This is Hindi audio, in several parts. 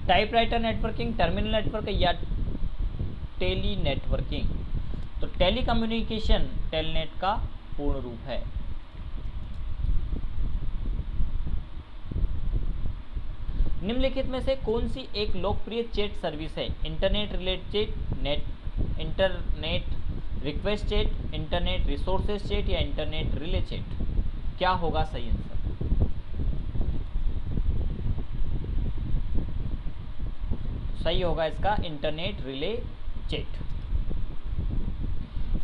टाइपराइटर नेटवर्किंग, टर्मिनल नेटवर्क या टेली नेटवर्किंग। तो टेली कम्युनिकेशन टेलनेट का पूर्ण रूप है। निम्नलिखित में से कौन सी एक लोकप्रिय चैट सर्विस है? Internet related chat, internet request chat, internet resources chat या इंटरनेट रिले चैट? क्या होगा सही आंसर? सही होगा इसका इंटरनेट रिले चैट।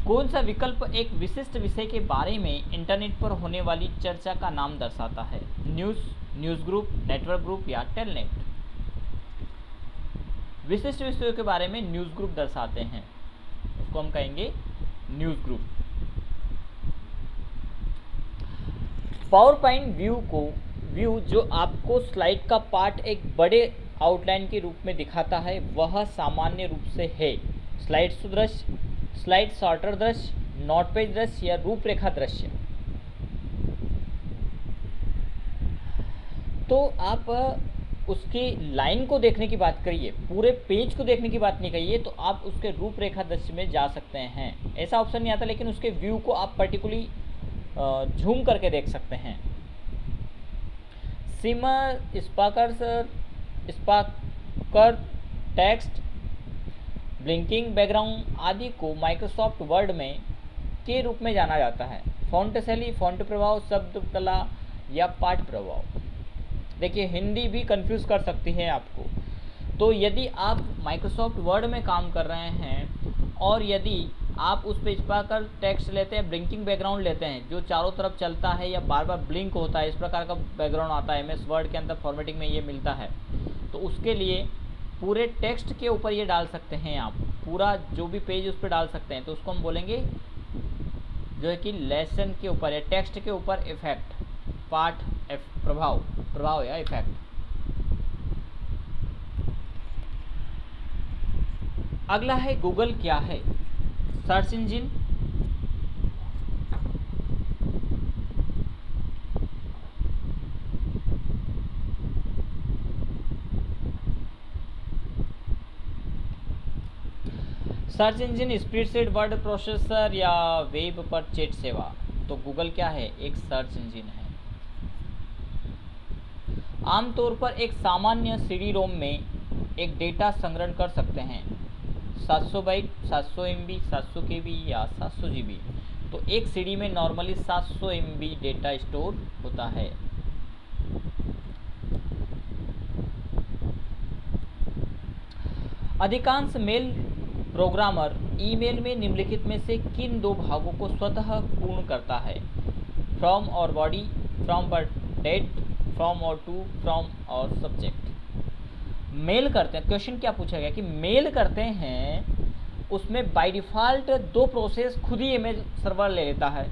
कौन सा विकल्प एक विशिष्ट विषय के बारे में इंटरनेट पर होने वाली चर्चा का नाम दर्शाता है? न्यूज़ ग्रुप, नेटवर्क ग्रुप या टेलनेट? विशिष्ट विषयों के बारे में न्यूज़ ग्रुप दर्शाते हैं, उसको हम कहेंगे news group. Power point view जो आपको स्लाइड का पार्ट एक बड़े आउटलाइन के रूप में दिखाता है, वह सामान्य रूप से है स्लाइड दृश्य, स्लाइड सॉर्टर दृश्य, नोट पेज दृश्य या रूपरेखा दृश्य। तो आप उसकी लाइन को देखने की बात करिए, पूरे पेज को देखने की बात नहीं करिए, तो आप उसके रूपरेखा दृश्य में जा सकते हैं। ऐसा ऑप्शन नहीं आता, लेकिन उसके व्यू को आप पर्टिकुलरली झूम करके देख सकते हैं। सिमर, स्पार्कर, टेक्स्ट, ब्लिंकिंग बैकग्राउंड आदि को माइक्रोसॉफ्ट वर्ड में के रूप में जाना जाता है। फॉन्ट शैली, फॉन्ट प्रभाव, शब्द कला या पाठ प्रभाव। देखिए, हिंदी भी कंफ्यूज कर सकती है आपको। तो यदि आप माइक्रोसॉफ्ट वर्ड में काम कर रहे हैं और यदि आप उस पर स्पार्कर टेक्स्ट लेते हैं, ब्लिंकिंग बैकग्राउंड लेते हैं जो चारों तरफ चलता है या बार बार ब्लिंक होता है, इस प्रकार का बैकग्राउंड आता है, MS वर्ड के अंदर फॉर्मेटिंग में ये मिलता है, तो उसके लिए पूरे टेक्स्ट के ऊपर ये डाल सकते हैं आप, पूरा जो भी पेज उस पर डाल सकते हैं। तो उसको हम बोलेंगे जो है कि लेसन के ऊपर या टेक्स्ट के ऊपर इफेक्ट, पाठ प्रभाव या इफेक्ट। अगला है गूगल क्या है? Search engine, search engine, spreadsheet, word processor या वेब पर चैट सेवा? तो गूगल क्या है? एक सर्च इंजिन है। आमतौर पर एक सामान्य CD रोम में एक डेटा संग्रहण कर सकते हैं 700 बाइट, 700 MB, 700 KB या 700 GB। तो एक CD में नॉर्मली 700 MB डेटा स्टोर होता है। अधिकांश मेल प्रोग्रामर ईमेल में निम्नलिखित में से किन दो भागों को स्वतः पूर्ण करता है? फ्रॉम और बॉडी, फ्रॉम पर डेट, फ्रॉम और टू, फ्रॉम और सब्जेक्ट। मेल करते हैं, क्वेश्चन क्या पूछा गया कि मेल करते हैं, उसमें बाय डिफ़ॉल्ट दो प्रोसेस खुद ही ईमेल सर्वर ले लेता है।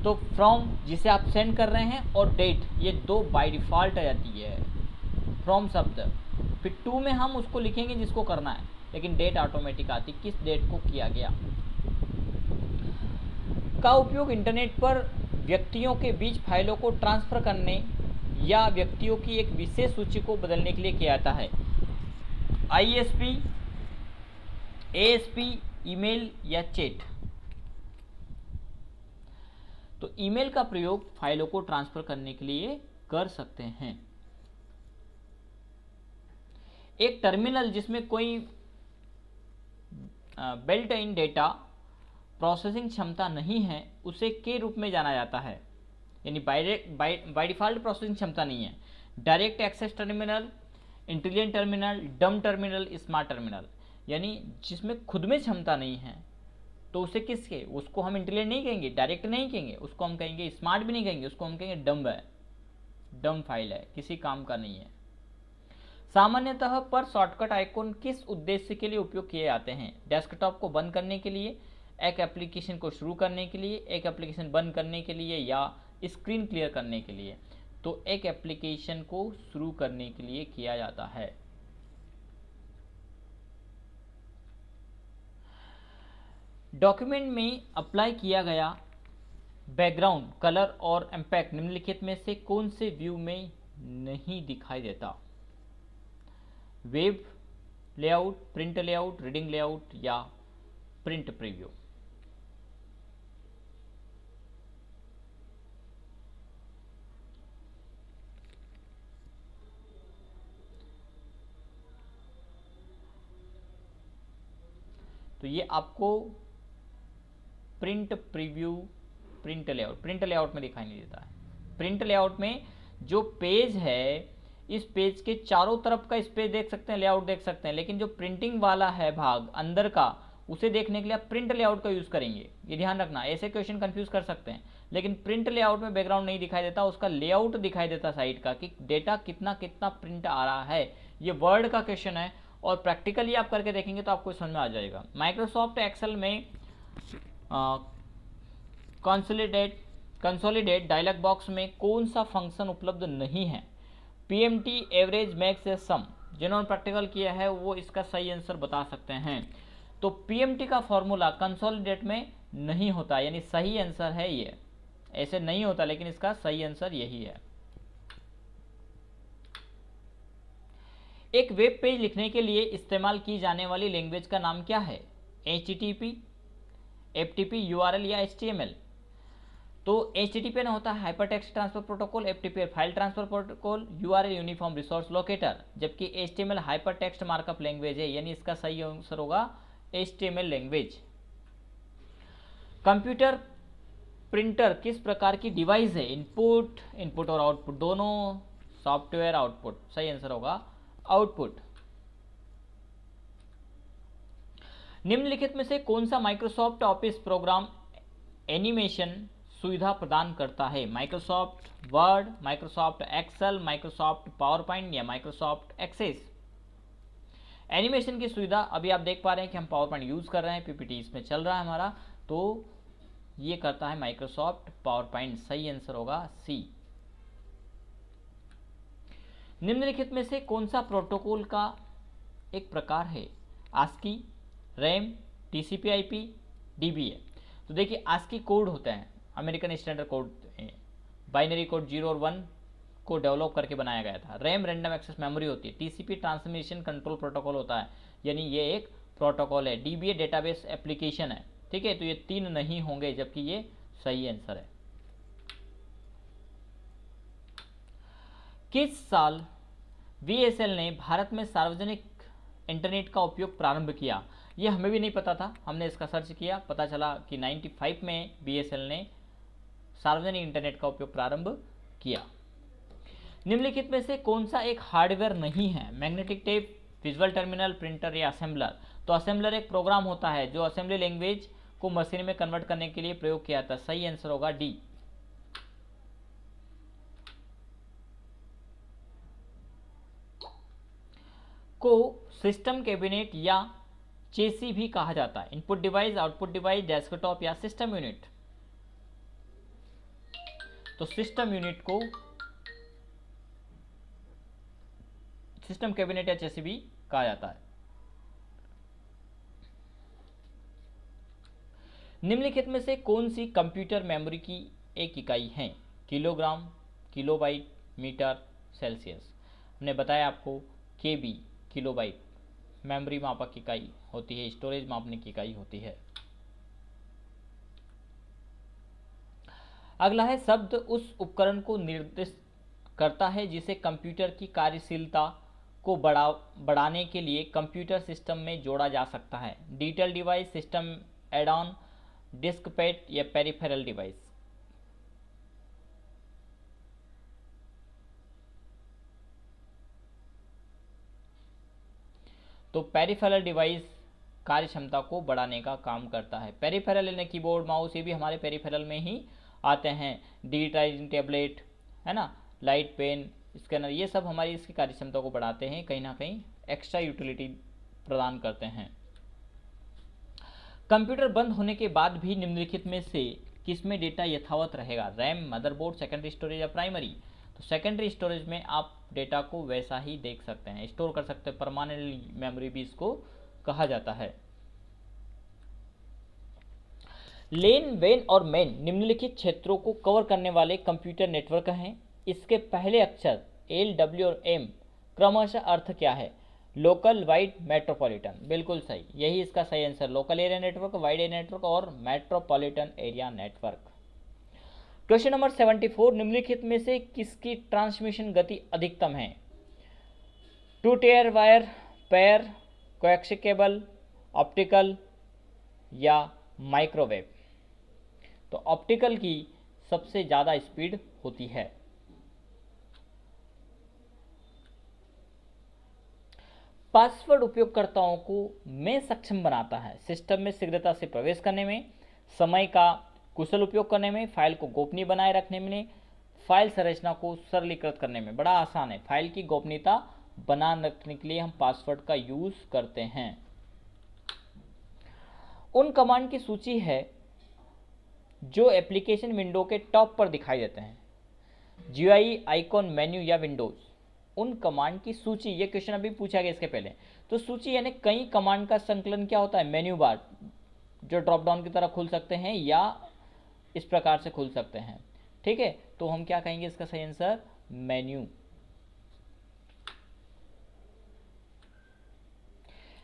तो फ्रॉम जिसे आप सेंड कर रहे हैं और डेट, ये दो बाय डिफ़ॉल्ट आ जाती है फ्रॉम शब्द। फिर टू में हम उसको लिखेंगे जिसको करना है, लेकिन डेट ऑटोमेटिक आती, किस डेट को किया गया। का उपयोग इंटरनेट पर व्यक्तियों के बीच फाइलों को ट्रांसफ़र करने या व्यक्तियों की एक विशेष सूची को बदलने के लिए किया जाता है? ISP, ASP, ईमेल या चैट? तो ईमेल का प्रयोग फाइलों को ट्रांसफ़र करने के लिए कर सकते हैं। एक टर्मिनल जिसमें कोई बिल्ट इन डेटा प्रोसेसिंग क्षमता नहीं है, उसे के रूप में जाना जाता है, यानी बाय डिफ़ॉल्ट प्रोसेसिंग क्षमता नहीं है। Direct access terminal, intelligent terminal, dumb terminal, smart terminal. यानी जिसमें खुद में क्षमता नहीं है, तो उसे किसके, उसको हम इंटेलिजेंट नहीं कहेंगे, डायरेक्ट नहीं कहेंगे, उसको हम कहेंगे स्मार्ट भी नहीं कहेंगे, उसको हम कहेंगे डम है, डम फाइल है, किसी काम का नहीं है। सामान्यतः पर शॉर्टकट आइकॉन किस उद्देश्य के लिए उपयोग किए जाते हैं? डेस्कटॉप को बंद करने के लिए, एक एप्लीकेशन को शुरू करने के लिए, एक एप्लीकेशन बंद करने के लिए या स्क्रीन क्लियर करने के लिए? तो एक एप्लीकेशन को शुरू करने के लिए किया जाता है। डॉक्यूमेंट में अप्लाई किया गया बैकग्राउंड, कलर और इम्पैक्ट निम्नलिखित में से कौन से व्यू में नहीं दिखाई देता? Web layout, print layout, reading layout या प्रिंट प्रीव्यू। तो ये आपको प्रिंट प्रीव्यू, प्रिंट लेआउट में दिखाई नहीं देता है। प्रिंट लेआउट में जो पेज है, इस पेज के चारों तरफ का स्पेस देख सकते हैं, लेआउट देख सकते हैं, लेकिन जो प्रिंटिंग वाला है भाग अंदर का, उसे देखने के लिए आप प्रिंट लेआउट का यूज़ करेंगे। ये ध्यान रखना, ऐसे क्वेश्चन कंफ्यूज कर सकते हैं। लेकिन प्रिंट लेआउट में बैकग्राउंड नहीं दिखाई देता, उसका लेआउट दिखाई देता साइड का, कि डेटा कितना कितना प्रिंट आ रहा है। ये वर्ड का क्वेश्चन है और प्रैक्टिकली आप करके देखेंगे तो आपको समझ में आ जाएगा। माइक्रोसॉफ्ट एक्सेल में कंसोलिडेट डायलॉग बॉक्स में कौन सा फंक्शन उपलब्ध नहीं है? पीएमटी, एवरेज, मैक्स या सम। जिन्होंने प्रैक्टिकल किया है वो इसका सही आंसर बता सकते हैं। तो पीएमटी का फॉर्मूला कंसोलिडेट में नहीं होता, यानी सही आंसर है ये। ऐसे नहीं होता, लेकिन इसका सही आंसर यही है। एक वेब पेज लिखने के लिए इस्तेमाल की जाने वाली लैंग्वेज का नाम क्या है? HTTP, FTP, URL या HTML। तो HTTP होता है hyper text transfer protocol, FTP file transfer protocol, URL uniform resource locator, जबकि HTML hyper text markup language है, यानी इसका सही आंसर होगा HTML लैंग्वेज। कंप्यूटर प्रिंटर किस प्रकार की डिवाइस है? इनपुट और आउटपुट दोनों, सॉफ्टवेयर, आउटपुट। सही आंसर होगा आउटपुट। निम्नलिखित में से कौन सा माइक्रोसॉफ्ट ऑफिस प्रोग्राम एनिमेशन सुविधा प्रदान करता है? Microsoft Word, Microsoft Excel, Microsoft PowerPoint या माइक्रोसॉफ्ट एक्सेस। एनिमेशन की सुविधा अभी आप देख पा रहे हैं कि हम पावर पॉइंट यूज कर रहे हैं, पीपीटी इसमें चल रहा है हमारा, तो ये करता है माइक्रोसॉफ्ट पावर पॉइंट। सही आंसर होगा सी। निम्नलिखित में से कौन सा प्रोटोकॉल का एक प्रकार है? ASCII, RAM, TCP/IP, DBA। तो देखिए आस्की कोड होते हैं, American standard code, binary code 0 और 1 को डेवलप करके बनाया गया था। रैम रैंडम एक्सेस मेमोरी होती है। TCP ट्रांसमिशन कंट्रोल प्रोटोकॉल होता है, यानी ये एक प्रोटोकॉल है। DBA डेटाबेस एप्लीकेशन है। ठीक है, तो ये 3 नहीं होंगे, जबकि ये सही आंसर है। किस साल VSL ने भारत में सार्वजनिक इंटरनेट का उपयोग प्रारंभ किया? ये हमें भी नहीं पता था, हमने इसका सर्च किया, पता चला कि 95 में VSL ने सार्वजनिक इंटरनेट का उपयोग प्रारंभ किया। निम्नलिखित में से कौन सा एक हार्डवेयर नहीं है? Magnetic tape, visual terminal, printer या असेंबलर। तो असेंबलर एक प्रोग्राम होता है जो असेंबली लैंग्वेज को मशीन में कन्वर्ट करने के लिए प्रयोग किया था। सही आंसर होगा डी। को सिस्टम कैबिनेट या चेसी भी कहा जाता है। Input device, output device, desktop या सिस्टम यूनिट। तो सिस्टम यूनिट को सिस्टम कैबिनेट या चेसी भी कहा जाता है। निम्नलिखित में से कौन सी कंप्यूटर मेमोरी की एक इकाई है? Kilogram, kilobyte, metre, Celsius. हमने बताया आपको केबी, किलोबाइट मेमोरी मापक की इकाई होती है, स्टोरेज मापने की इकाई होती है। अगला है शब्द उस उपकरण को निर्दिष्ट करता है जिसे कंप्यूटर की कार्यशीलता को बढ़ाने के लिए कंप्यूटर सिस्टम में जोड़ा जा सकता है। Digital device, system add on, disk pad या पेरिफेरल डिवाइस। तो पेरिफेरल डिवाइस कार्य क्षमता को बढ़ाने का काम करता है। पेरिफेरल यानी कीबोर्ड, माउस, ये भी हमारे पेरिफेरल में ही आते हैं। डिजिटाइजिंग टैबलेट है ना, लाइट पेन, स्कैनर, ये सब हमारी इसकी कार्य क्षमता को बढ़ाते हैं, कहीं ना कहीं एक्स्ट्रा यूटिलिटी प्रदान करते हैं। कंप्यूटर बंद होने के बाद भी निम्नलिखित में से किसमें डेटा यथावत रहेगा? रैम, मदरबोर्ड, सेकेंडरी स्टोरेज या प्राइमरी। तो सेकेंडरी स्टोरेज में आप डेटा को वैसा ही देख सकते हैं, स्टोर कर सकते हैं। परमानेंट मेमोरी भी इसको कहा जाता है। लेन, वेन और मैन निम्नलिखित क्षेत्रों को कवर करने वाले कंप्यूटर नेटवर्क हैं। इसके पहले अक्षर L, W और M क्रमशः अर्थ क्या है? लोकल वाइड मेट्रोपॉलिटन, बिल्कुल सही, यही इसका सही answer, local area network, wide area network और metropolitan area network. Question number 74, निम्नलिखित में से किसकी ट्रांसमिशन गति अधिकतम है? Two tier wire, pair, coaxial cable, optical या माइक्रोवेव? तो ऑप्टिकल की सबसे ज़्यादा स्पीड होती है। पासवर्ड उपयोगकर्ताओं को में सक्षम बनाता है सिस्टम में शीघ्रता से प्रवेश करने में, समय का कुशल उपयोग करने में, फाइल को गोपनीय बनाए रखने में, फाइल संरचना को सरलीकृत करने में। बड़ा आसान है, फाइल की गोपनीयता बनाए रखने के लिए हम पासवर्ड का यूज करते हैं। उन कमांड की सूची है जो एप्लीकेशन विंडो के टॉप पर दिखाई देते हैं, जीयूआई, आइकॉन, मेन्यू या विंडोज। उन कमांड की सूची, ये क्वेश्चन अभी पूछा गया इसके पहले। तो सूची यानी कई कमांड का संकलन क्या होता है? मेन्यू बार, जो ड्रॉप डाउन की तरह खुल सकते हैं या इस प्रकार से खुल सकते हैं। ठीक है, तो हम क्या कहेंगे इसका सही आंसर? मेन्यू।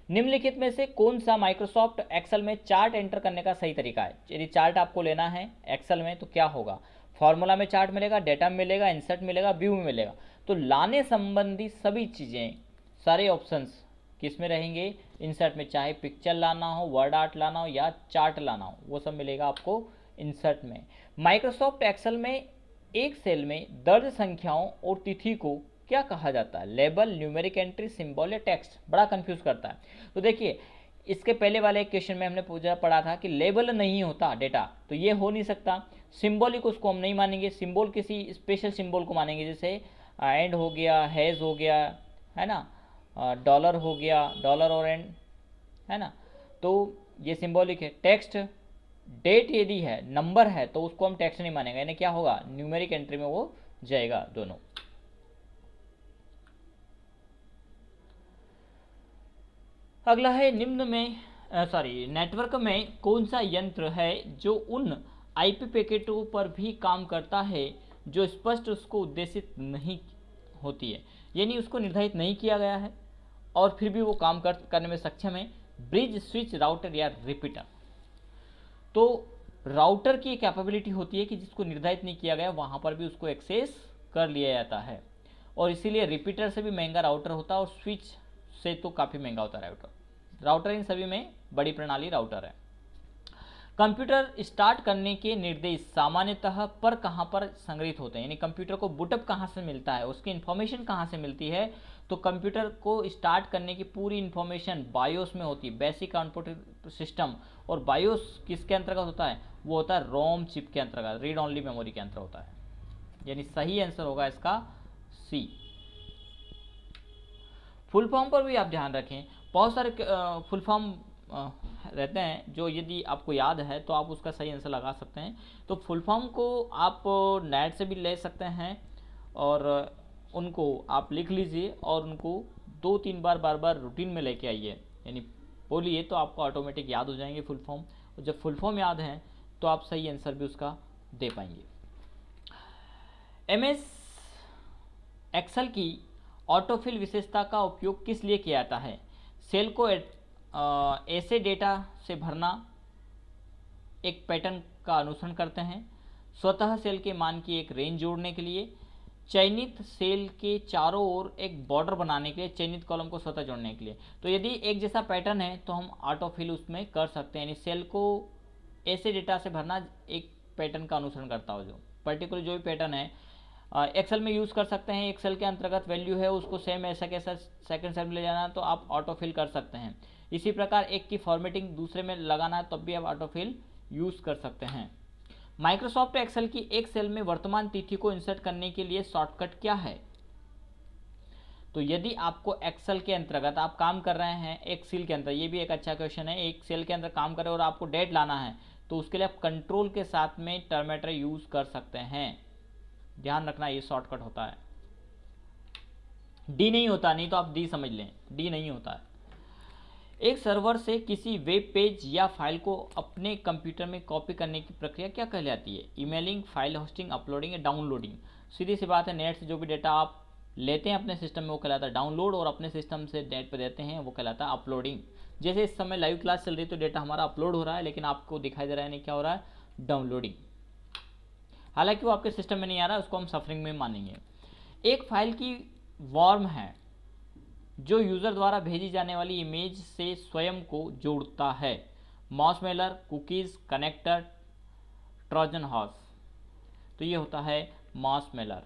निम्नलिखित में से कौन सा माइक्रोसॉफ्ट एक्सेल में चार्ट एंटर करने का सही तरीका है? यदि चार्ट आपको लेना है एक्सेल में तो क्या होगा? फॉर्मूला में चार्ट मिलेगा, डेटा में मिलेगा, इंसर्ट मिलेगा, व्यू में मिलेगा। तो लाने संबंधी सभी चीज़ें, सारे ऑप्शंस किस में रहेंगे? इंसर्ट में। चाहे पिक्चर लाना हो, वर्ड आर्ट लाना हो या चार्ट लाना हो, वो सब मिलेगा आपको इंसर्ट में। माइक्रोसॉफ्ट एक्सेल में एक सेल में दर्ज संख्याओं और तिथि को क्या कहा जाता है? लेबल, न्यूमेरिक एंट्री, सिंबल या टेक्स्ट? बड़ा कंफ्यूज करता है। तो देखिए, इसके पहले वाले क्वेश्चन में हमने पढ़ा था कि लेबल नहीं होता डेटा, तो ये हो नहीं सकता। सिंबॉलिक उसको हम नहीं मानेंगे, सिंबल किसी स्पेशल सिंबल को मानेंगे, जैसे एंड हो गया, हैज़ हो गया, है ना, डॉलर हो गया, डॉलर और एंड, है ना, तो ये सिंबॉलिक है। टेक्स्ट, डेट यदि है, नंबर है, तो उसको हम टेक्स्ट नहीं मानेंगे, यानी क्या होगा? न्यूमेरिक एंट्री में वो जाएगा दोनों। अगला है निम्न में नेटवर्क में कौन सा यंत्र है जो उन आईपी पैकेटों पर भी काम करता है जो स्पष्ट उसको उद्देशित नहीं होती है, यानी उसको निर्धारित नहीं किया गया है और फिर भी वो काम करने में सक्षम है? ब्रिज, स्विच, राउटर या रिपीटर? तो राउटर की कैपेबिलिटी होती है कि जिसको निर्धारित नहीं किया गया वहाँ पर भी उसको एक्सेस कर लिया जाता है, और इसीलिए रिपीटर से भी महंगा राउटर होता है और स्विच से तो काफ़ी महंगा होता है राउटर इन सभी में बड़ी प्रणाली राउटर है। कंप्यूटर स्टार्ट करने के निर्देश सामान्यतः पर कहाँ पर संग्रहित होते हैं, यानी कंप्यूटर को बूटअप कहाँ से मिलता है, उसकी इन्फॉर्मेशन कहाँ से मिलती है? तो कंप्यूटर को स्टार्ट करने की पूरी इन्फॉर्मेशन बायोस में होती है, बेसिक ऑपरेटिंग सिस्टम। और बायोस किसके अंतर्गत होता है? वो होता है रोम चिप के अंतर्गत, रीड ओनली मेमोरी के अंतर्गत होता है, यानी सही आंसर होगा इसका सी। फुल फॉर्म पर भी आप ध्यान रखें, बहुत सारे फुल फॉर्म रहते हैं जो यदि आपको याद है तो आप उसका सही आंसर लगा सकते हैं। तो फुल फॉर्म को आप नेट से भी ले सकते हैं और उनको आप लिख लीजिए और उनको 2-3 बार रूटीन में लेके आइए, यानी बोलिए, तो आपको ऑटोमेटिक याद हो जाएंगे फुल फॉर्म। और जब फुल फॉर्म याद हैं तो आप सही आंसर भी उसका दे पाएंगे। MS एक्सेल की ऑटोफिल विशेषता का उपयोग किस लिए किया जाता है? सेल को ऐसे डेटा से भरना एक पैटर्न का अनुसरण करते हैं, स्वतः सेल के मान की एक रेंज जोड़ने के लिए, चयनित सेल के चारों ओर एक बॉर्डर बनाने के लिए, चयनित कॉलम को स्वतः जोड़ने के लिए। तो यदि एक जैसा पैटर्न है तो हम ऑटोफिल उसमें कर सकते हैं, यानी सेल को ऐसे डेटा से भरना एक पैटर्न का अनुसरण करता हो, जो पर्टिकुलर जो भी पैटर्न है एक्सेल में यूज़ कर सकते हैं। एक्सेल के अंतर्गत वैल्यू है उसको सेम ऐसा कैसा सेकंड सेल में ले जाना, तो आप ऑटोफिल कर सकते हैं। इसी प्रकार एक की फॉर्मेटिंग दूसरे में लगाना है तब भी आप ऑटोफिल यूज़ कर सकते हैं। माइक्रोसॉफ्ट एक्सेल की एक सेल में वर्तमान तिथि को इंसर्ट करने के लिए शॉर्टकट क्या है? तो यदि आपको एक्सेल के अंतर्गत आप काम कर रहे हैं एक सेल के अंदर, ये भी एक अच्छा क्वेश्चन है, एक सेल के अंदर काम करें और आपको डेट लाना है तो उसके लिए आप कंट्रोल के साथ में टर्मिनेटर यूज़ कर सकते हैं। ध्यान रखना ये शॉर्टकट होता है, डी नहीं होता, नहीं तो आप डी समझ लें, डी नहीं होता है। एक सर्वर से किसी वेब पेज या फाइल को अपने कंप्यूटर में कॉपी करने की प्रक्रिया क्या कहलाती है? ईमेलिंग, फाइल होस्टिंग, अपलोडिंग या डाउनलोडिंग? सीधी सी बात है, नेट से जो भी डेटा आप लेते हैं अपने सिस्टम में वो कहलाता है डाउनलोड, और अपने सिस्टम से नेट पे देते हैं वो कहलाता है अपलोडिंग। जैसे इस समय लाइव क्लास चल रही है तो डेटा हमारा अपलोड हो रहा है, लेकिन आपको दिखाई दे रहा है नहीं क्या हो रहा है, डाउनलोडिंग। हालांकि वो आपके सिस्टम में नहीं आ रहा है, उसको हम सफरिंग में मानेंगे। एक फाइल की वॉर्म है जो यूज़र द्वारा भेजी जाने वाली इमेज से स्वयं को जोड़ता है। मार्शमैलर, कुकीज़, कनेक्टर, ट्रोजन हॉर्स। तो ये होता है मार्शमैलर।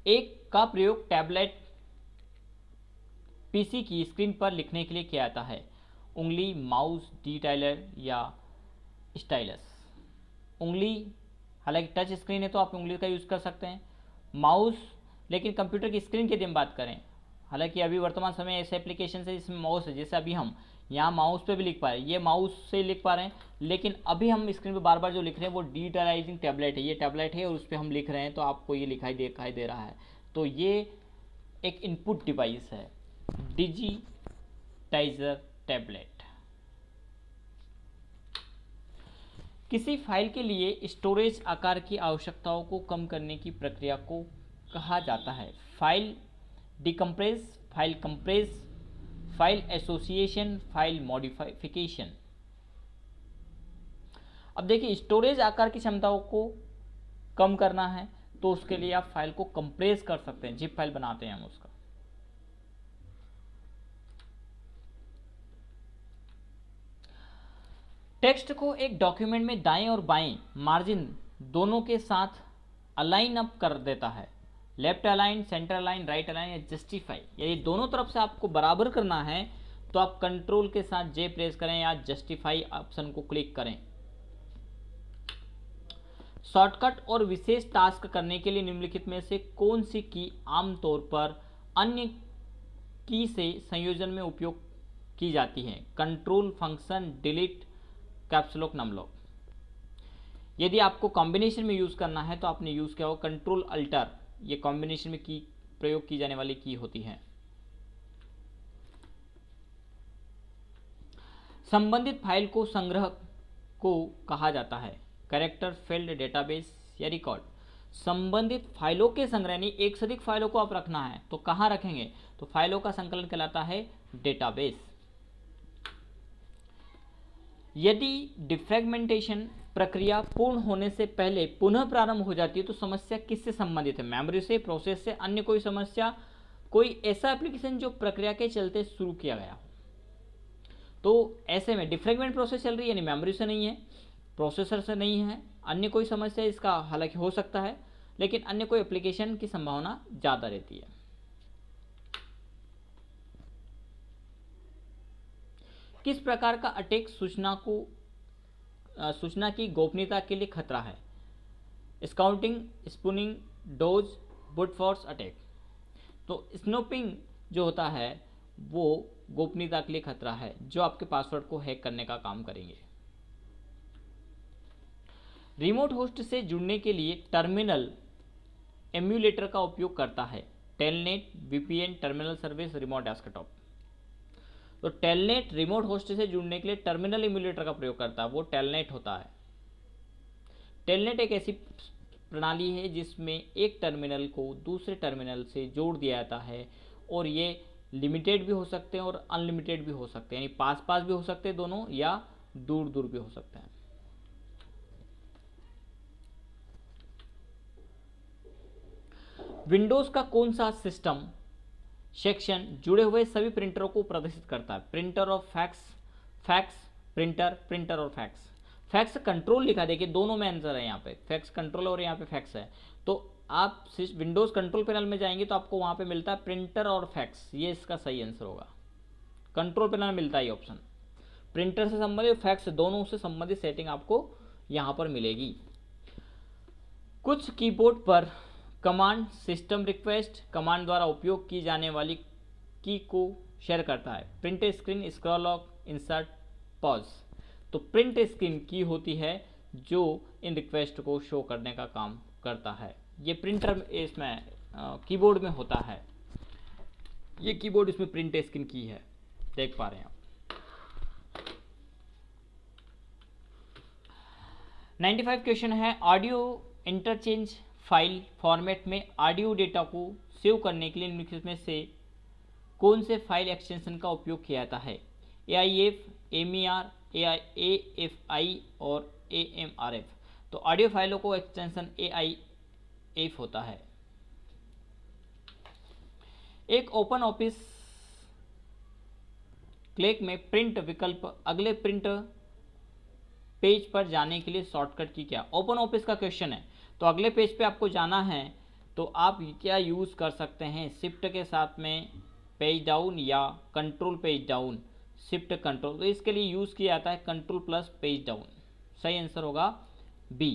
एक का प्रयोग टैबलेट पीसी की स्क्रीन पर लिखने के लिए किया जाता है। उंगली, माउस, डिटेलर या स्टाइलस। उंगली, हालांकि टच स्क्रीन है तो आप उंगली का यूज़ कर सकते हैं। माउस, लेकिन कंप्यूटर की स्क्रीन की यदि हम बात करें, हालांकि अभी वर्तमान समय ऐसे एप्लीकेशन है जिसमें माउस है, जैसे अभी हम यहाँ माउस पे भी लिख पा रहे हैं, ये माउस से लिख पा रहे हैं, लेकिन अभी हम स्क्रीन पे बार बार जो लिख रहे हैं वो डिजिटलाइजिंग टैबलेट है, ये टैबलेट है और उस पर हम लिख रहे हैं तो आपको ये दिखाई दे रहा है। तो ये एक इनपुट डिवाइस है, डिजिटाइजर टैबलेट। किसी फाइल के लिए स्टोरेज आकार की आवश्यकताओं को कम करने की प्रक्रिया को कहा जाता है file decompress, file compress, file association, file modification. अब देखिए, स्टोरेज आकार की क्षमताओं को कम करना है तो उसके लिए आप फाइल को कंप्रेस कर सकते हैं, जिप फाइल बनाते हैं हम उसका। टेक्स्ट को एक डॉक्यूमेंट में दाएं और बाएं मार्जिन दोनों के साथ अलाइन अप कर देता है। Left align, centre align, right align या जस्टिफाई। यदि दोनों तरफ से आपको बराबर करना है तो आप कंट्रोल के साथ जे प्रेस करें या जस्टिफाई ऑप्शन को क्लिक करें। शॉर्टकट और विशेष टास्क करने के लिए निम्नलिखित में से कौन सी की आमतौर पर अन्य की से संयोजन में उपयोग की जाती है? Control, function, delete, caps lock, num lock. यदि आपको कॉम्बिनेशन में यूज करना है तो आपने यूज किया हो कंट्रोल अल्टर, ये कॉम्बिनेशन में की प्रयोग की जाने वाली की होती है। संबंधित फाइल को संग्रह को कहा जाता है कैरेक्टर, फील्ड, डेटाबेस या रिकॉर्ड। संबंधित फाइलों के संग्रह, यानी एक से अधिक फाइलों को आप रखना है तो कहाँ रखेंगे? तो फाइलों का संकलन कहलाता है डेटाबेस। यदि डिफ्रेगमेंटेशन प्रक्रिया पूर्ण होने से पहले पुनः प्रारंभ हो जाती है तो समस्या किससे संबंधित है? मेमोरी से, प्रोसेस से, अन्य कोई समस्या, कोई ऐसा एप्लीकेशन जो प्रक्रिया के चलते शुरू किया गया हो। तो ऐसे में डिफ्रेगमेंट प्रोसेस चल रही है, यानी मेमोरी से नहीं है, प्रोसेसर से नहीं है, अन्य कोई समस्या इसका हालांकि हो सकता है, लेकिन अन्य कोई एप्लीकेशन की संभावना ज़्यादा रहती है। किस प्रकार का अटैक सूचना की गोपनीयता के लिए खतरा है? Scouting, spooning, dose, brute force attack. तो स्नूपिंग जो होता है वो गोपनीयता के लिए खतरा है, जो आपके पासवर्ड को हैक करने का काम करेंगे। रिमोट होस्ट से जुड़ने के लिए टर्मिनल एम्यूलेटर का उपयोग करता है telnet, VPN, terminal service, remote desktop. तो टेलनेट रिमोट होस्ट से जुड़ने के लिए टर्मिनल एम्यूलेटर का प्रयोग करता है, वो टेलनेट होता है। टेलनेट एक ऐसी प्रणाली है जिसमें एक टर्मिनल को दूसरे टर्मिनल से जोड़ दिया जाता है, और ये लिमिटेड भी हो सकते हैं और अनलिमिटेड भी हो सकते हैं, यानी पास पास भी हो सकते हैं दोनों, या दूर दूर भी हो सकते हैं। विंडोज का कौन सा सिस्टम सेक्शन जुड़े हुए सभी प्रिंटरों को प्रदर्शित करता है? प्रिंटर और फैक्स, फैक्स प्रिंटर, प्रिंटर और फैक्स। फैक्स कंट्रोल लिखा, देखिए दोनों में आंसर है यहाँ पे, फैक्स कंट्रोल और यहाँ पे फैक्स है। तो आप विंडोज कंट्रोल पैनल में जाएंगे तो आपको वहाँ पे मिलता है प्रिंटर और फैक्स, ये इसका सही आंसर होगा। कंट्रोल पैनल में मिलता है ये ऑप्शन। प्रिंटर से संबंधित, फैक्स, दोनों से संबंधित सेटिंग आपको यहाँ पर मिलेगी। कुछ कीबोर्ड पर कमांड सिस्टम रिक्वेस्ट कमांड द्वारा उपयोग की जाने वाली की को शेयर करता है। Print screen, scroll lock, insert, pause. तो प्रिंट स्क्रीन की होती है जो इन रिक्वेस्ट को शो करने का काम करता है। ये प्रिंटर इसमें कीबोर्ड में होता है, ये कीबोर्ड इसमें प्रिंट स्क्रीन की है, देख पा रहे हैं आप। 95 क्वेश्चन है, ऑडियो इंटरचेंज फाइल फॉर्मेट में ऑडियो डेटा को सेव करने के लिए निम्नलिखित में से कौन से फाइल एक्सटेंशन का उपयोग किया जाता है? AIF, MER, AFI और AMRF। तो ऑडियो फाइलों को एक्सटेंशन AIF होता है। एक ओपन ऑफिस क्लिक में प्रिंट विकल्प अगले प्रिंट पेज पर जाने के लिए शॉर्टकट की क्या? ओपन ऑफिस का क्वेश्चन है, तो अगले पेज पे आपको जाना है तो आप क्या यूज़ कर सकते हैं? शिफ्ट के साथ में पेज डाउन या control page down, shift control. तो इसके लिए यूज़ किया जाता है कंट्रोल प्लस पेज डाउन। सही आंसर होगा बी।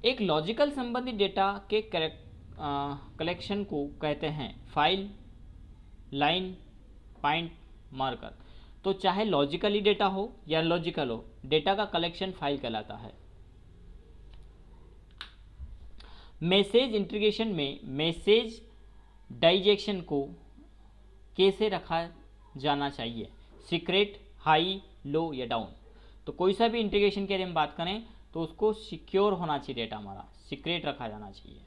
एक लॉजिकल संबंधित डेटा के कलेक्शन को कहते हैं फाइल, लाइन, पॉइंट, मार्कर। तो चाहे लॉजिकली डेटा हो या लॉजिकल हो, डेटा का कलेक्शन फाइल कहलाता है। मैसेज इंटीग्रेशन में मैसेज डाइजेक्शन को कैसे रखा जाना चाहिए? सीक्रेट, हाई, लो या डाउन? तो कोई सा भी इंटीग्रेशन की यदि हम बात करें तो उसको सिक्योर होना चाहिए, डेटा हमारा सीक्रेट रखा जाना चाहिए।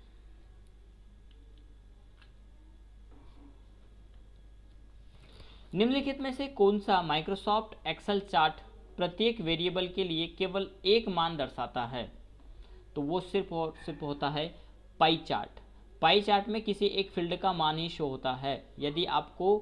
निम्नलिखित में से कौन सा माइक्रोसॉफ्ट एक्सेल चार्ट प्रत्येक वेरिएबल के लिए केवल एक मान दर्शाता है? तो वो सिर्फ और सिर्फ होता है पाई चार्ट। पाई चार्ट में किसी एक फील्ड का मान ही शो होता है। यदि आपको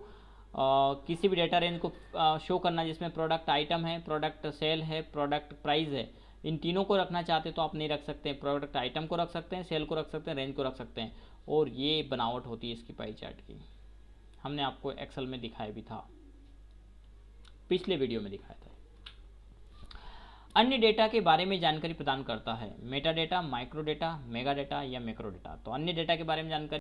किसी भी डेटा रेंज को शो करना जिसमें प्रोडक्ट आइटम है, प्रोडक्ट सेल है, प्रोडक्ट प्राइस है, इन तीनों को रखना चाहते तो आप नहीं रख सकते हैं। प्रोडक्ट आइटम को रख सकते हैं, सेल को रख सकते हैं, रेंज को रख सकते हैं, और ये बनावट होती है इसकी पाई चार्ट की। हमने आपको एक्सेल में दिखाया भी था, पिछले वीडियो में दिखाया था। अन्य डेटा के बारे में जानकारी प्रदान करता है। Meta data, micro data, mega data या मैक्रो डेटा? तो अन्य डेटा के बारे में जानकारी